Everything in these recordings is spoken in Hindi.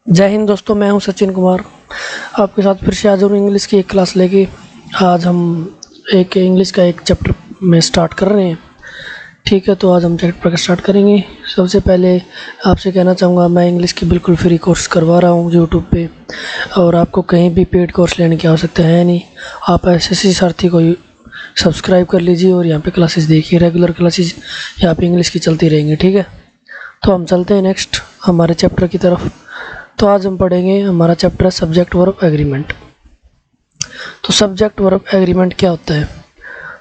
जय हिंद दोस्तों, मैं हूं सचिन कुमार। आपके साथ फिर से हाजिर हूं इंग्लिश की एक क्लास लेके। आज हम एक इंग्लिश का एक चैप्टर में स्टार्ट कर रहे हैं। ठीक है, तो आज हम चैप्टर का स्टार्ट करेंगे। सबसे पहले आपसे कहना चाहूँगा, मैं इंग्लिश की बिल्कुल फ्री कोर्स करवा रहा हूँ यूट्यूब पे, और आपको कहीं भी पेड कोर्स लेने की आवश्यकता है नहीं। आप एसएससी सारथी को सब्सक्राइब कर लीजिए और यहाँ पे क्लासेस देखिए। रेगुलर क्लासेस यहाँ पे इंग्लिश की चलती रहेंगी। ठीक है, तो हम चलते हैं नेक्स्ट हमारे चैप्टर की तरफ। तो आज हम पढ़ेंगे, हमारा चैप्टर है सब्जेक्ट वर्ब एग्रीमेंट। तो सब्जेक्ट वर्ब एग्रीमेंट क्या होता है,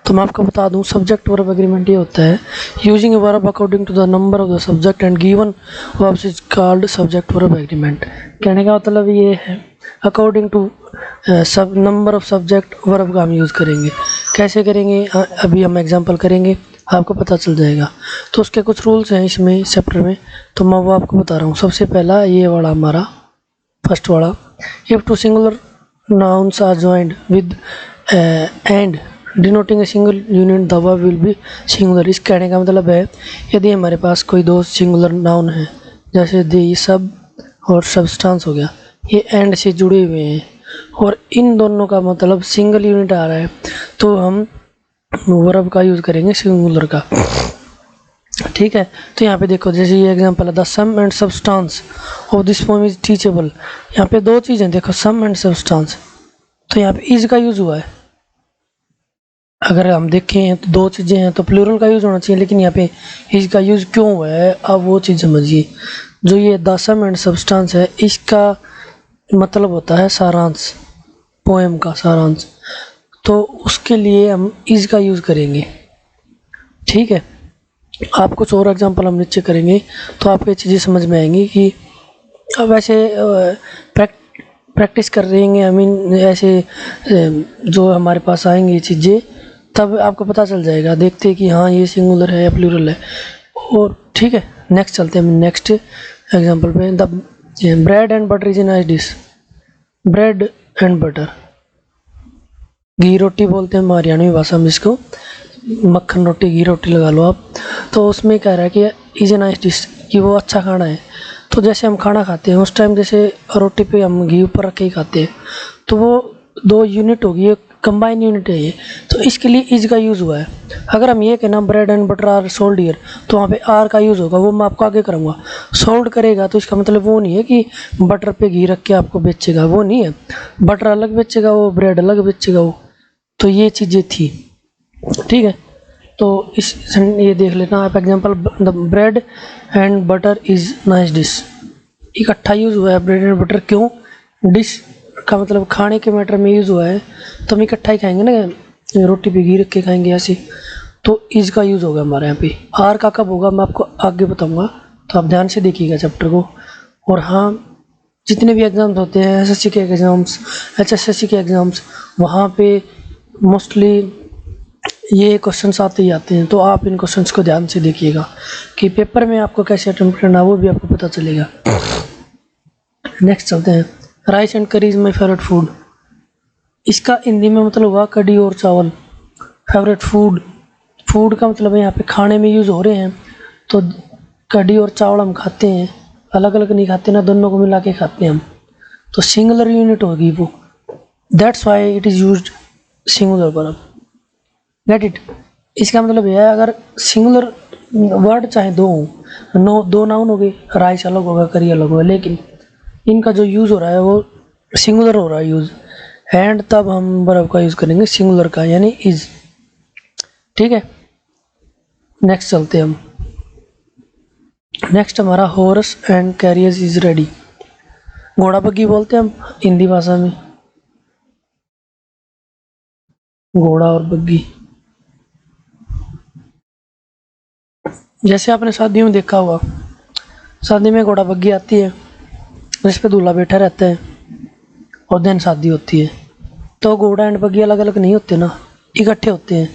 तो मैं आपको बता दूं। सब्जेक्ट वर्ब एग्रीमेंट ये होता है, using verb according to the number of the subject and given verbs is called subject verb agreement. कहने का मतलब ये है, अकॉर्डिंग टू सब नंबर ऑफ सब्जेक्ट वर्ब का हम यूज़ करेंगे। कैसे करेंगे, अभी हम एग्जांपल करेंगे, आपको पता चल जाएगा। तो उसके कुछ रूल्स हैं इसमें चैप्टर में, तो मैं वो आपको बता रहा हूँ। सबसे पहला ये वाला हमारा फर्स्ट वाला, if two singular nouns are joined with and denoting a single unit the verb will be singular। इस कहने का मतलब है, यदि हमारे पास कोई दो सिंगुलर नाउन है, जैसे दे, सब और सबस्टांस हो गया, ये एंड से जुड़े हुए हैं और इन दोनों का मतलब सिंगल यूनिट आ रहा है, तो हम वर्ब का यूज़ करेंगे सिंगुलर का। ठीक है, तो यहाँ पे देखो, जैसे ये एग्जांपल है, the sum and substance of this form is teachable. यहाँ पे दो चीज़ें देखो, सम एंड सब्सटेंस, तो यहाँ पे इज का यूज हुआ है। अगर हम देखें तो दो चीज़ें हैं तो प्लूरल का यूज होना चाहिए, लेकिन यहाँ पे इज का यूज क्यों हुआ है, अब वो चीज़ समझिए। जो ये द सम एंड सब्सटेंस है, इसका मतलब होता है सारांश, पोएम का सारांश, तो उसके लिए हम इज का यूज करेंगे। ठीक है, आप कुछ और एग्जांपल हम नीचे करेंगे तो आपको ये चीज़ें समझ में आएंगी कि अब ऐसे प्रैक्टिस कर रहेंगे। आई मीन ऐसे जो हमारे पास आएंगी चीज़ें, तब आपको पता चल जाएगा, देखते हैं कि हाँ ये सिंगुलर है या प्लूरल है। और ठीक है, नेक्स्ट चलते हैं नेक्स्ट एग्जांपल पे। The bread and butter is a nice dish. Bread and butter, घी रोटी बोलते हैं हरियाणवी भाषा में इसको, मक्खन रोटी, घी रोटी लगा लो आप। तो उसमें कह रहा है कि इज ए नाइस डिश, कि वो अच्छा खाना है। तो जैसे हम खाना खाते हैं उस टाइम, जैसे रोटी पे हम घी ऊपर रख के ही खाते हैं, तो वो दो यूनिट होगी, एक कंबाइन यूनिट है ये, तो इसके लिए इज का यूज़ हुआ है। अगर हम ये कहना bread and butter are sold here, तो वहाँ पे आर का यूज़ होगा, वो मैं आपको आगे करूँगा। सोल्ड करेगा तो इसका मतलब वो नहीं है कि बटर पे घी रख के आपको बेचेगा, वो नहीं है। बटर अलग बेचेगा वो, ब्रेड अलग बेचेगा वो। तो ये चीज़ें थी। ठीक है, तो इस ये देख लेना आप example, the bread and butter is nice dish. इकट्ठा यूज़ हुआ है ब्रेड एंड बटर, क्यों? डिश का मतलब खाने के मैटर में यूज़ हुआ है, तो हम इकट्ठा ही खाएंगे ना, रोटी पे घी रख के खाएंगे ऐसे। तो इज का यूज़ होगा हमारे यहाँ पे। आर का कब होगा मैं आपको आगे बताऊँगा, तो आप ध्यान से देखिएगा चैप्टर को। और हाँ, जितने भी एग्ज़ाम्स होते हैं, एसएससी के एग्ज़ाम्स, एचएसएससी के एग्ज़ाम्स, वहाँ पे मोस्टली ये क्वेश्चंस आते ही आते हैं। तो आप इन क्वेश्चंस को ध्यान से देखिएगा कि पेपर में आपको कैसे अटेम्प्ट करना है, वो भी आपको पता चलेगा। नेक्स्ट चलते हैं, राइस एंड करी इज़ माई फेवरेट फूड। इसका हिंदी में मतलब हुआ कड़ी और चावल। फेवरेट फूड, फूड का मतलब है यहाँ पे खाने में यूज़ हो रहे हैं, तो कड़ी और चावल हम खाते हैं, अलग अलग नहीं खाते ना, दोनों को मिला के खाते हैं हम, तो सिंगुलर यूनिट होगी वो। That's why it is used singular verb. Get it? इसका मतलब यह है, अगर सिंगुलर वर्ड चाहे दो हो, दो नाउन हो गए, राइस अलग होगा, करी अलग होगा, लेकिन इनका जो यूज़ हो रहा है वो सिंगुलर हो रहा है यूज़, एंड तब हम वर्ब का यूज़ करेंगे सिंगुलर का, यानी इज। ठीक है, नेक्स्ट चलते हैं हम। नेक्स्ट हमारा horse and carriers is ready. घोड़ा बग्गी बोलते हैं हम हिंदी भाषा में, घोड़ा और बग्गी। जैसे आपने शादियों में देखा हुआ, शादी में घोड़ा बग्गी आती है, जिस पे दूल्हा बैठा रहता है, और देन शादी होती है। तो घोड़ा एंड बग्गी अलग अलग नहीं होते ना, इकट्ठे होते हैं।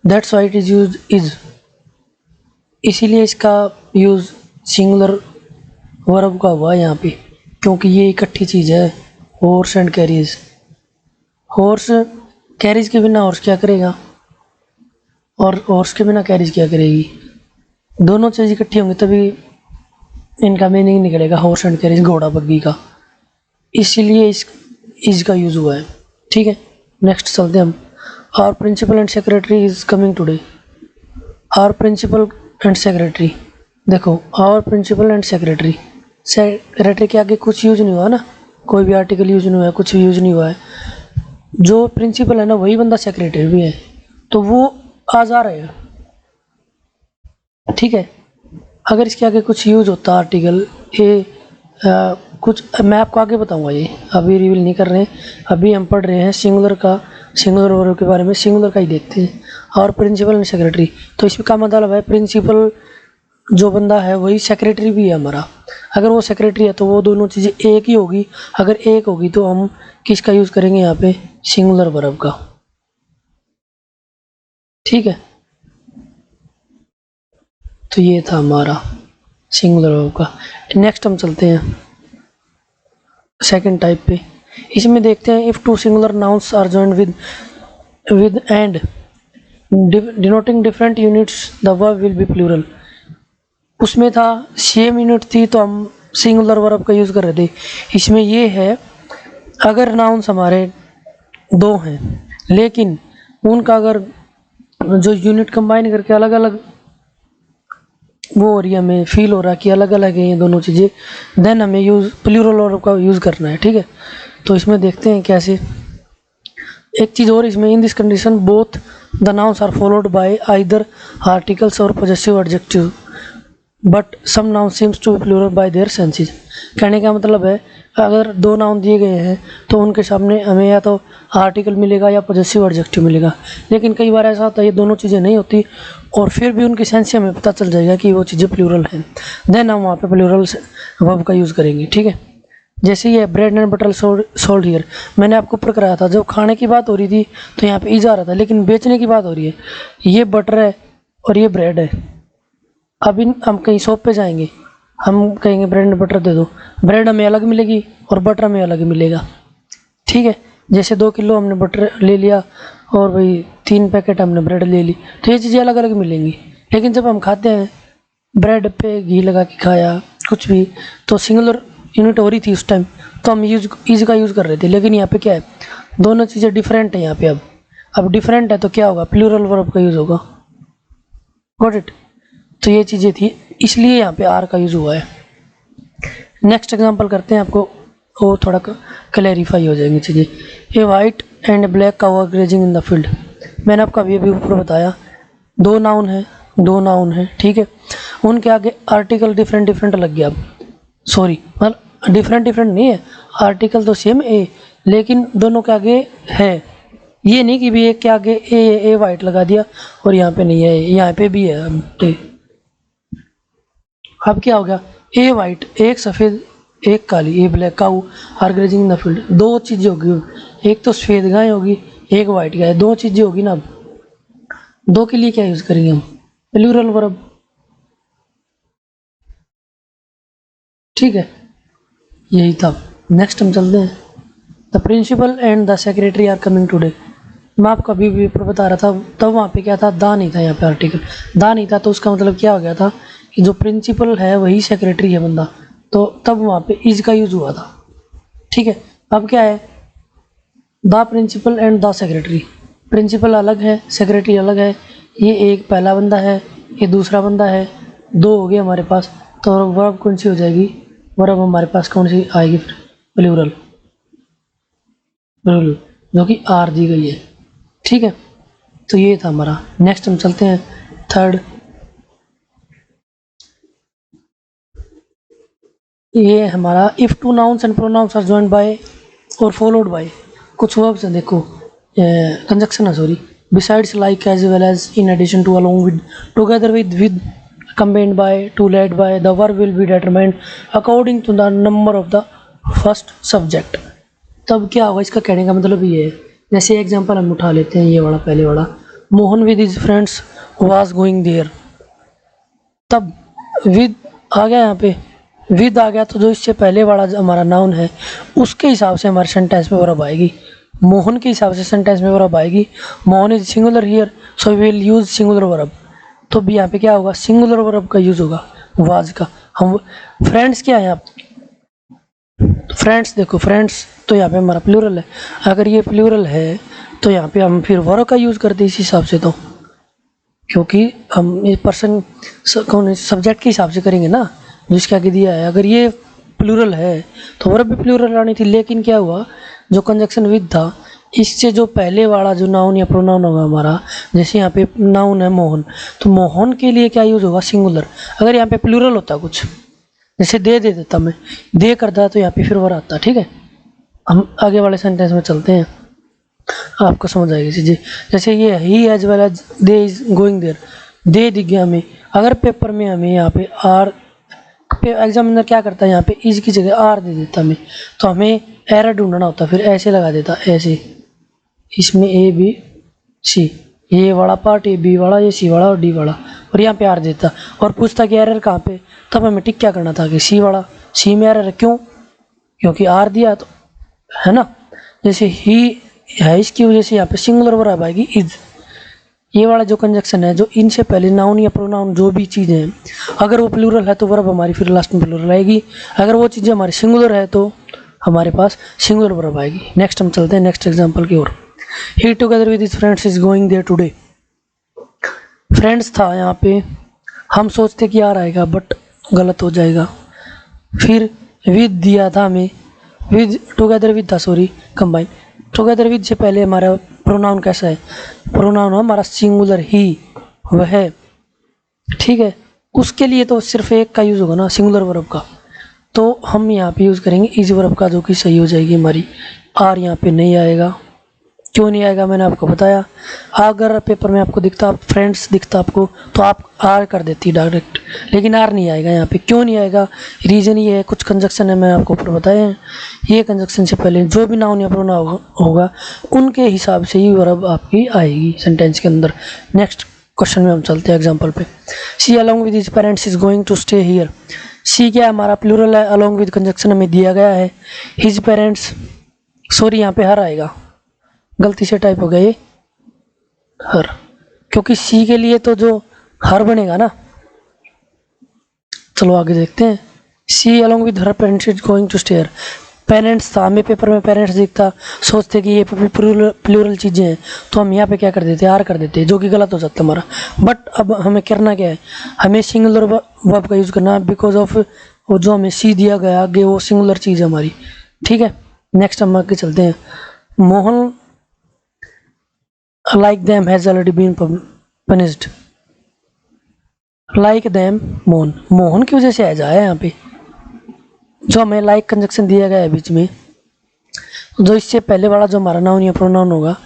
That's why it is use is, इसीलिए इसका यूज़ सिंगुलर वर्ब का हुआ यहाँ पे, क्योंकि ये इकट्ठी चीज़ है। Horse and carries, horse carries के बिना हॉर्स क्या करेगा, और हॉर्स के बिना कैरीज क्या करेगी। दोनों चीज़ इकट्ठी होंगी तभी इनका मीनिंग निकलेगा हॉर्स एंड कैरेज, घोड़ा बग्गी का, इसीलिए इस का यूज़ हुआ है। ठीक है, नेक्स्ट चलते हैं हम। Our principal and secretary is coming today. Our principal and secretary, देखो our principal and secretary, secretary के आगे कुछ यूज नहीं हुआ ना, कोई भी आर्टिकल यूज नहीं हुआ है, कुछ भी यूज नहीं हुआ है। जो प्रिंसिपल है ना वही बंदा सेक्रेटरी भी है, तो वो आज आ रहे हैं। ठीक है, अगर इसके आगे कुछ यूज होता आर्टिकल ए कुछ, मैं आपको आगे बताऊंगा, ये अभी रिवील नहीं कर रहे हैं, अभी हम पढ़ रहे हैं सिंगुलर का, सिंगुलर वर्ब के बारे में, सिंगुलर का ही देखते हैं। और प्रिंसिपल एंड सेक्रेटरी, तो इसका मतलब है प्रिंसिपल जो बंदा है वही सेक्रेटरी भी है हमारा। अगर वो सेक्रेटरी है तो वो दोनों चीज़ें एक ही होगी, अगर एक होगी तो हम किसका यूज़ करेंगे यहाँ पे, सिंगुलर वर्ब का। ठीक है, तो ये था हमारा सिंगुलर वर्ब का। नेक्स्ट हम चलते हैं सेकंड टाइप पे। इसमें देखते हैं if two singular nouns are joined with and denoting different units the verb will be plural. उसमें था सेम यूनिट थी तो हम सिंगुलर वर्ब का यूज़ कर रहे थे। इसमें ये है अगर नाउन्स हमारे दो हैं लेकिन उनका अगर जो यूनिट कंबाइन करके अलग अलग वो हो रही है, हमें फील हो रहा है कि अलग अलग है ये दोनों चीज़ें, देन हमें यूज़ प्लूरल वर्ब का यूज़ करना है। ठीक है, तो इसमें देखते हैं कैसे। एक चीज़ और इसमें, in this condition both the nouns are followed by either articles और possessive adjective but some noun seems to be plural by their senses. कहने का मतलब है अगर दो नाउन दिए गए हैं तो उनके सामने हमें या तो आर्टिकल मिलेगा या पॉजेसिव एडजेक्टिव मिलेगा, लेकिन कई बार ऐसा होता है ये दोनों चीज़ें नहीं होती और फिर भी उनकी सेंस से हमें पता चल जाएगा कि वो चीज़ें प्लूरल हैं, देन हम वहाँ पे प्लूरल वर्ब का यूज़ करेंगे। ठीक है, जैसे ये bread and butter sold here, मैंने आपको ऊपर कराया था, जब खाने की बात हो रही थी तो यहाँ पे ईज आ रहा था, लेकिन बेचने की बात हो रही है, ये बटर है और ये ब्रेड है। अब हम कहीं शॉप पे जाएंगे, हम कहेंगे ब्रेड एंड बटर दे दो, ब्रेड हमें अलग मिलेगी और बटर हमें अलग मिलेगा। ठीक है, जैसे 2 किलो हमने बटर ले लिया और भाई 3 पैकेट हमने ब्रेड ले ली, तो ये चीज़ें अलग अलग मिलेंगी। लेकिन जब हम खाते हैं ब्रेड पे घी लगा के खाया कुछ भी, तो सिंगुलर यूनिट हो रही थी उस टाइम, तो हम ईज का यूज़ कर रहे थे। लेकिन यहाँ पे क्या है, दोनों चीज़ें डिफरेंट है यहाँ पे। अब डिफरेंट है तो क्या होगा, प्लूरल वर्ब का यूज़ होगा। गॉट इट, तो ये चीज़ें थी इसलिए यहाँ पे आर का यूज़ हुआ है। नेक्स्ट एग्जांपल करते हैं, आपको और थोड़ा क्लैरिफाई हो जाएंगी चीज़ें। A white and black cow are grazing in the field, मैंने आपको अभी ऊपर बताया दो नाउन है। ठीक है, उनके आगे आर्टिकल डिफरेंट लग गया। अब सॉरी, मतलब डिफरेंट नहीं है, आर्टिकल तो सेम ए, लेकिन दोनों के आगे है। ये नहीं कि भी एक के आगे ए वाइट लगा दिया और यहाँ पे नहीं है, यहाँ पे भी है। अब क्या हो गया, ए वाइट एक सफ़ेद एक काली, a black cow are grazing in the field, दो चीज़ें होगी, एक तो सफ़ेद गाय होगी एक वाइट गाय, दो चीज़ें होगी ना। अब दो के लिए क्या यूज़ करेंगे हम, प्लूरल वर्ब। ठीक है, यही था। नेक्स्ट हम चलते हैं, the principal and the secretary are coming today. मैं आपको अभी भी ऊपर बता रहा था, तब वहाँ पे क्या था, दा नहीं था, यहाँ पे आर्टिकल दा नहीं था, तो उसका मतलब क्या हो गया था कि जो प्रिंसिपल है वही सेक्रेटरी है बंदा, तो तब वहाँ पे इज का यूज़ हुआ था। ठीक है, अब क्या है, the principal and the secretary, principal अलग है सेक्रेटरी अलग है, ये एक पहला बंदा है ये दूसरा बंदा है, दो हो गए हमारे पास, तो वर्ब कौन सी हो जाएगी, वर्ब हमारे पास कौन सी आएगी फिर, प्लूरल जो कि आर दी गई है। ठीक है, तो ये था हमारा। नेक्स्ट हम चलते हैं थर्ड, ये हमारा if two nouns and pronouns are joined by और फॉलोड बाय, कुछ वर्ब्स हैं देखो, कंजक्शन है sorry, besides like as well as in addition to along with together with combined by to led by, the verb will be determined according to the number of the first subject. तब क्या होगा, इसका कहने का मतलब ये है, जैसे एग्जांपल हम उठा लेते हैं ये वाला पहले वाला, Mohan with his friends was going there, तब विद आ गया, यहाँ पे विद आ गया, तो जो इससे पहले वाला जो हमारा नाउन है उसके हिसाब से हमारे सेंटेंस में वर्ब आएगी, मोहन के हिसाब से सेंटेंस में वर्ब आएगी। Mohan is singular here so we will use singular verb, तो भी यहाँ पे क्या होगा, सिंगुलर वर्ब का यूज होगा वाज का। हम फ्रेंड्स क्या है आप, फ्रेंड्स देखो फ्रेंड्स तो यहाँ पे हमारा प्लूरल है, अगर ये प्लूरल है तो यहाँ पे हम फिर वर्ब का यूज़ करते हैं इस हिसाब से, तो क्योंकि हम ये पर्सन कौन सब्जेक्ट के हिसाब से करेंगे ना जिसके आगे दिया है। अगर ये प्लूरल है तो वर्ब भी प्लूरल आनी थी, लेकिन क्या हुआ जो कंजक्शन विद था इससे जो पहले वाला जो नाउन या प्रोनाउन होगा हमारा, जैसे यहाँ पे नाउन है मोहन, तो मोहन के लिए क्या यूज़ होगा, सिंगुलर। अगर यहाँ पे प्लूरल होता कुछ, जैसे दे देता मैं, दे करता तो यहाँ पे फिर वर आता। ठीक है, हम आगे वाले सेंटेंस में चलते हैं, आपको समझ आएगी चीज़ें। जैसे ये he as well as they is going there, they दिख गया हमें। अगर पेपर में हमें यहाँ पे आर पे एग्जामिनर क्या करता है, यहाँ पे इज की जगह आर दे देता हमें, तो हमें एरर ढूंढना होता, फिर ऐसे लगा देता, ऐसे इसमें ए बी सी, ये वाला पार्ट ए बी वाला, ये सी वाला और डी वाला, और यहाँ पे आर देता और पूछता कि एरर कहाँ पे, तब हमें टिक क्या करना था कि सी वाला, सी में एरर है, क्यों, क्योंकि आर दिया तो है ना। जैसे ही है इसकी वजह से यहाँ पे सिंगुलर वर्ब आएगी इज, ये वाला जो कंजक्शन है जो इनसे पहले नाउन या प्रोनाउन जो भी चीज़ें हैं, अगर वो प्लूरल है तो वर्ब हमारी फिर लास्ट में प्लूरल आएगी, अगर वो चीज़ें हमारी सिंगुलर है तो हमारे पास सिंगुलर वर्ब आएगी। नेक्स्ट हम चलते हैं नेक्स्ट एग्जांपल की ओर। He together with his friends is going there today, friends था यहाँ पे, हम सोचते कि यार आएगा बट गलत हो जाएगा। फिर विद दिया था हमें, विद टुगेदर विद था, सॉरी कंबाइन, टुगेदर विद से पहले हमारा प्रोनाउन कैसा है, प्रोनाउन हमारा सिंगुलर ही, वह। ठीक है, उसके लिए तो सिर्फ एक का यूज़ होगा ना, सिंगुलर वर्ब का, तो हम यहाँ पे यूज़ करेंगे इज वर्ब का, जो कि सही हो जाएगी हमारी। आर यहाँ पे नहीं आएगा, क्यों नहीं आएगा मैंने आपको बताया। अगर पेपर में आपको दिखता, फ्रेंड्स दिखता आपको, तो आप आर कर देती डायरेक्ट, लेकिन आर नहीं आएगा यहाँ पे। क्यों नहीं आएगा, रीज़न ये है, कुछ कंजक्शन है मैं आपको ऊपर बताए हैं, ये कंजक्शन से पहले जो भी नाउन या प्रोनाउन होगा उनके हिसाब से ही वर्ब आपकी आएगी सेंटेंस के अंदर। नेक्स्ट क्वेश्चन में हम चलते हैं एग्जाम्पल पे। She along with his parents is going to stay here, she क्या हमारा प्लूरल है, अलॉन्ग विद कंजक्शन हमें दिया गया है, हिज पेरेंट्स, सॉरी यहाँ पे हर आएगा, गलती से टाइप हो गया ये हर, क्योंकि सी के लिए तो जो हर बनेगा ना। चलो आगे देखते हैं। She along with her parents is going to stay here, parents था, हमें पेपर में पेरेंट्स दिखता, सोचते कि ये प्लूरल चीज़ें हैं, तो हम यहाँ पे क्या कर देते, आर कर देते, जो कि गलत हो जाता हमारा। बट अब हमें करना क्या है, हमें सिंगुलर वर्ब का यूज़ करना है, बिकॉज ऑफ वो जो हमें सी दिया गया आगे वो सिंगुलर चीज़ है हमारी। ठीक है, नेक्स्ट हम आगे चलते हैं। Mohan like them has already been punished, like them Mohan, Mohan की वजह से आ जाए यहाँ पे, जो हमें लाइक कंजक्शन दिया गया है बीच में, जो इससे पहले वाला जो हमारा नाउन या प्रोनाउन होगा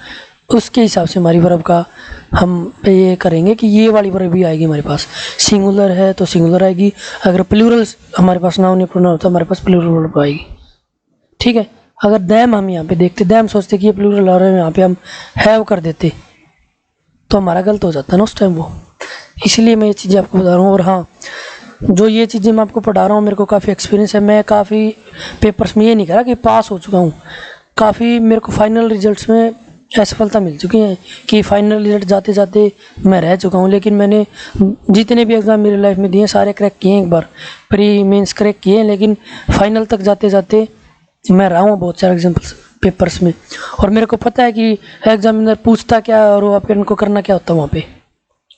उसके हिसाब से हमारी वर्ब का हम ये करेंगे कि ये वाली वर्ब भी आएगी हमारे पास। सिंगुलर है तो सिंगुलर आएगी, अगर प्लूरल हमारे पास नाउन या प्रोनाउन होता है हमारे पास प्लूरल वर्ब आएगी। ठीक है, अगर दैम हम यहाँ पे देखते, दैम सोचते कि ये प्लूरल और यहाँ पे हम हैव कर देते तो हमारा गलत हो जाता है ना उस टाइम वो, इसलिए मैं ये चीज़ें आपको बता रहा हूँ। और हाँ, जो ये चीज़ें मैं आपको पढ़ा रहा हूँ मेरे को काफ़ी एक्सपीरियंस है, मैं काफ़ी पेपर्स में ये नहीं करा कि पास हो चुका हूँ, काफ़ी मेरे को फाइनल रिजल्ट्स में असफलता मिल चुकी है कि फाइनल रिजल्ट जाते जाते मैं रह चुका हूँ, लेकिन मैंने जितने भी एग्ज़ाम मेरी लाइफ में दिए सारे क्रैक किए हैं, एक बार प्री मेंस क्रैक किए हैं, लेकिन फाइनल तक जाते जाते मैं रहा हूँ बहुत सारे एग्जाम्पल्स पेपर्स में, और मेरे को पता है कि एग्जामिनर पूछता क्या और वो अपन को करना क्या होता है वहाँ पे।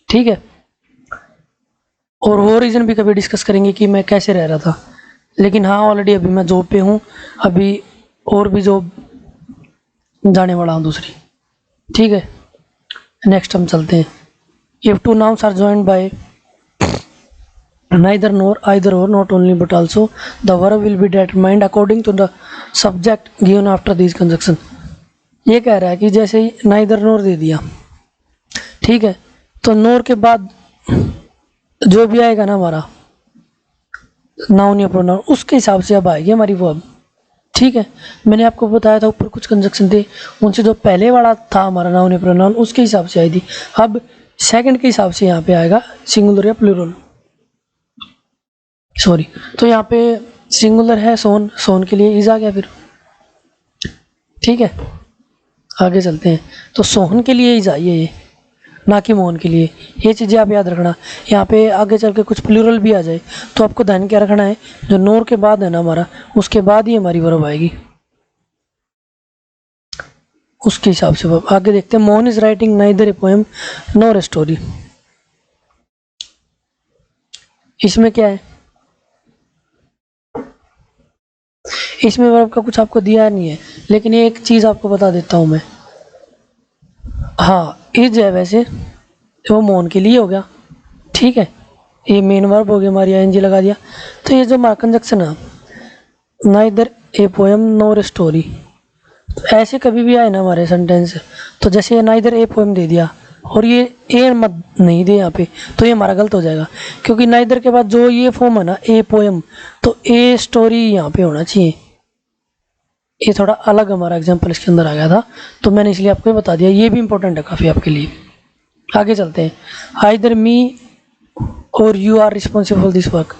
ठीक है, और वो रीज़न भी कभी डिस्कस करेंगे कि मैं कैसे रह रहा था, लेकिन हाँ ऑलरेडी अभी मैं जॉब पे हूँ, अभी और भी जॉब जाने वाला हूँ दूसरी। ठीक है, नेक्स्ट हम चलते हैं। If two nouns are joined by neither nor, either or, not only but also, the verb will be determined according to the subject given after these conjunction। ये कह रहा है कि जैसे ही neither nor दे दिया, ठीक है, तो nor के बाद जो भी आएगा ना हमारा नाउन या प्रोनाउन उसके हिसाब से अब आएगी हमारी वर्ब। ठीक है, मैंने आपको बताया था ऊपर कुछ कंजक्शन थे, उनसे जो पहले वाला था हमारा नाउन या प्रोनाउन उसके हिसाब से आई थी, अब सेकंड के हिसाब से यहाँ पे आएगा सिंगुलर या प्लूरल, सॉरी। तो यहाँ पे सिंगुलर है सोन, सोन के लिए इज आ गया फिर। ठीक है, आगे चलते हैं। तो सोहन के लिए इज आई है ये, ना कि मोहन के लिए। ये चीज़ें आप याद रखना। यहाँ पे आगे चल के कुछ प्लूरल भी आ जाए तो आपको ध्यान क्या रखना है, जो नोर के बाद है ना हमारा, उसके बाद ही हमारी वर्ब आएगी, उसके हिसाब से वर्ब। आगे देखते हैं, Mohan is writing neither a poem nor a story. इसमें क्या है, इसमें वर्ब का कुछ आपको दिया नहीं है, लेकिन एक चीज़ आपको बता देता हूँ मैं। हाँ, इज है वैसे, वो मोहन के लिए हो गया, ठीक है, ये मेन वर्ब हो गया, हमारी आईएनजी लगा दिया। तो ये जो हमारा कंजक्शन है, neither a poem nor a story, ऐसे कभी भी आए ना हमारे सेंटेंस, तो जैसे नाइदर ए पोएम दे दिया और ये ए मत नहीं दे यहाँ पे, तो ये हमारा गलत हो जाएगा, क्योंकि नाइदर के बाद जो ये फॉर्म है ना ए पोएम, तो ए स्टोरी यहाँ पे होना चाहिए। ये थोड़ा अलग हमारा एग्जाम्पल इसके अंदर आ गया था, तो मैंने इसलिए आपको ये बता दिया, ये भी इंपॉर्टेंट है काफ़ी आपके लिए। आगे चलते हैं, आइदर मी और you are responsible this work.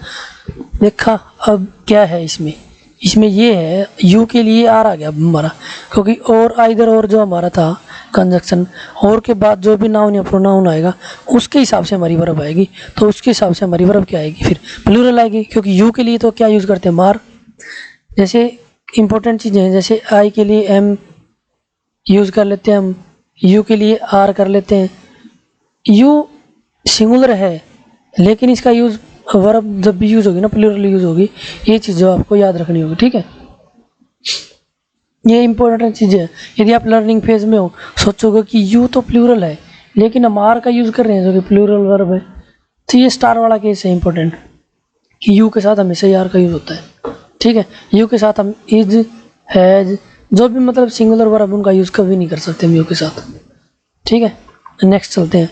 देखा अब क्या है इसमें, इसमें ये है यू के लिए आर आ गया हमारा, क्योंकि और आइदर और जो हमारा था कंजक्शन, और के बाद जो भी नाउन या प्रोनाउन आएगा उसके हिसाब से हमारी वर्ब आएगी। तो उसके हिसाब से हमारी वर्ब क्या आएगी, फिर प्लूरल आएगी, क्योंकि यू के लिए तो क्या यूज़ करते हैं, मार। जैसे इंपॉर्टेंट चीज़ें हैं, जैसे आई के लिए एम यूज़ कर लेते हैं हम, यू के लिए आर कर लेते हैं। यू सिंगुलर है, लेकिन इसका यूज़ वर्ब जब भी यूज़ होगी ना, प्लूरल यूज़ होगी। ये चीज़ जो आपको याद रखनी होगी, ठीक है, ये इंपॉर्टेंट चीज़ है। यदि आप लर्निंग फेज में हो, सोचोगे कि यू तो प्लूरल है लेकिन हम आर का यूज़ कर रहे हैं जो कि प्लूरल वर्ब है, तो ये स्टार वाला केस है इंपॉर्टेंट, कि यू के साथ हमेशा आर का यूज़ होता है, ठीक है। यू के साथ हम इज, हैज, जो भी मतलब सिंगुलर वर्ब उनका यूज़ कभी नहीं कर सकते हम यू के साथ, ठीक है। नेक्स्ट चलते हैं,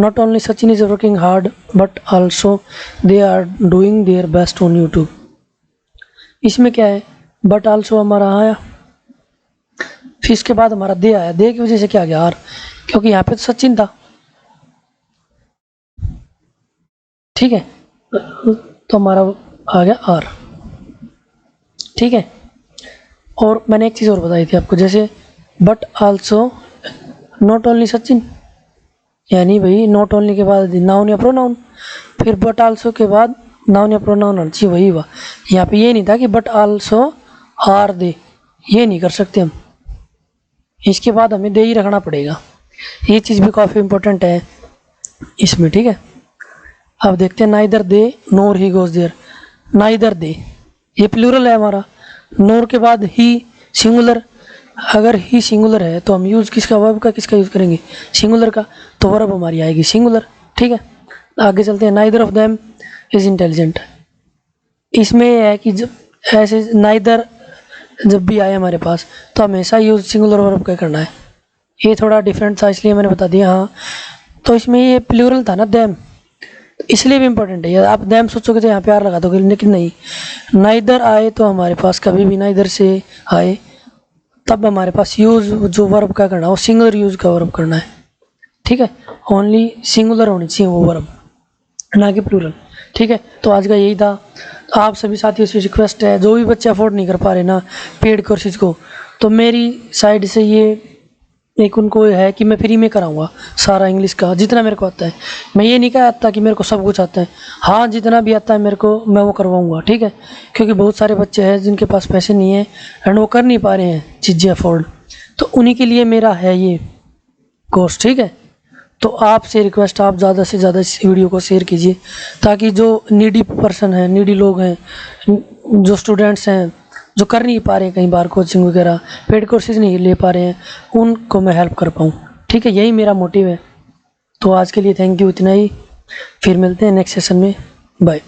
not only Sachin is working hard but also they are doing their best on YouTube. इसमें क्या है, बट आल्सो हमारा आया, फिर इसके बाद हमारा दे आया, दे की वजह से क्या आ गया, आर, क्योंकि यहाँ पे तो सचिन था, ठीक है, तो हमारा आ गया आर, ठीक है। और मैंने एक चीज़ और बताई थी आपको, जैसे but also not only Sachin, यानी भाई नॉट ओनली के बाद नाउन या प्रोनाउन, फिर बट आल्सो के बाद नाउन या प्रोनाउन आना चाहिए, वही हुआ। यहाँ पे ये नहीं था कि बट आल्सो आर दे, ये नहीं कर सकते हम, इसके बाद हमें दे ही रखना पड़ेगा। ये चीज़ भी काफ़ी इंपॉर्टेंट है इसमें, ठीक है। अब देखते हैं, neither they nor he goes there. Neither they ये प्लूरल है हमारा, नोर के बाद ही सिंगुलर, अगर ही सिंगुलर है तो हम यूज़ किसका, वर्ब का किसका यूज़ करेंगे, सिंगुलर का, तो वर्ब हमारी आएगी सिंगुलर, ठीक है। आगे चलते हैं, neither of them is intelligent. इसमें यह है कि जब ऐसे नाइदर जब भी आए हमारे पास, तो हमेशा यूज़ सिंगुलर वर्ब का करना है। ये थोड़ा डिफरेंट था इसलिए मैंने बता दिया, हाँ। तो इसमें ये प्लूरल था ना देम, इसलिए भी इम्पोर्टेंट है। आप देम सोचोगे तो यहाँ पे आर लगा दोगे, लेकिन नहीं, नाइदर आए तो हमारे पास कभी भी नाइदर से आए तब हमारे पास यूज़ जो वर्ब का करना है वो सिंगुलर यूज़ का वर्ब करना है, ठीक है। ओनली सिंगुलर होनी चाहिए वो वर्ब, ना कि प्लूरल, ठीक है। तो आज का यही था। आप सभी साथियों से रिक्वेस्ट है, जो भी बच्चे अफोर्ड नहीं कर पा रहे ना पेड कोर्सेज को, तो मेरी साइड से ये एक उनको है कि मैं फ्री में कराऊंगा सारा इंग्लिश का, जितना मेरे को आता है। मैं ये नहीं कहता कि मेरे को सब कुछ आता है, हाँ जितना भी आता है मेरे को मैं वो करवाऊंगा, ठीक है। क्योंकि बहुत सारे बच्चे हैं जिनके पास पैसे नहीं है एंड वो कर नहीं पा रहे हैं चीज़ें अफोर्ड, तो उन्हीं के लिए मेरा है ये कोर्स, ठीक है। तो आपसे रिक्वेस्ट, आप ज़्यादा से ज़्यादा इस वीडियो को शेयर कीजिए, ताकि जो नीडी पर्सन हैं, नीडी लोग हैं, जो स्टूडेंट्स हैं जो कर नहीं पा रहे हैं, कई बार कोचिंग वगैरह पेड कोर्सेज नहीं ले पा रहे हैं, उनको मैं हेल्प कर पाऊँ, ठीक है। यही मेरा मोटिव है। तो आज के लिए थैंक यू, इतना ही, फिर मिलते हैं नेक्स्ट सेशन में, बाय।